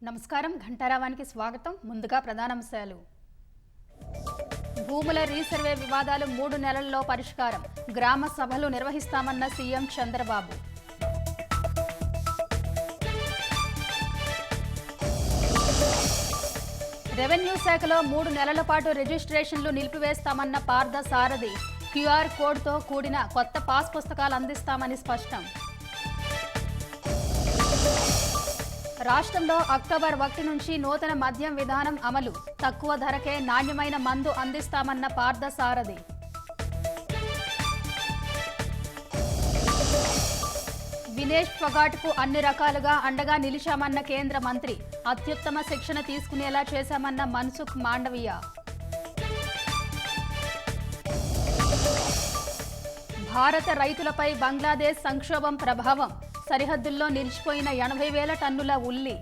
నమస్కారం ఘంటారావానికి స్వాగతం. ముందుగా ప్రధానాంశాలు. భూముల రీసర్వే వివాదాలు 3 నెలల్లో పరిష్కారం. గ్రామ సభలు నిర్వహిస్తామన్న సీఎం చంద్రబాబు. రెవెన్యూ శాఖలో 3 నెలల పాటు రిజిస్ట్రేషన్లు నిలిపివేస్తామన్న పార్థ సారథి. క్యూఆర్ కోడ్తో కూడిన కొత్త పాస్ పుస్తకాలు అందిస్తామని స్పష్టం. రాష్ట్రంలో అక్టోబర్ 1 నుంచి నూతన మద్యం విధానం అమలు. తక్కువ ధరకే నాణ్యమైన మందు అందిస్తామన్న పార్థ సారథి. వినేష్ ఫొగాట్కు అన్ని రకాలుగా అండగా నిలిచామన్న కేంద్ర మంత్రి. అత్యుత్తమ శిక్షణ తీసుకునేలా చేశామన్న మన్సుఖ్ మాండవీయ. భారత రైతులపై బంగ్లాదేశ్ సంక్షోభం ప్రభావం. సరిహద్దుల్లో నిలిచిపోయిన 80,000 టన్నుల ఉల్లి.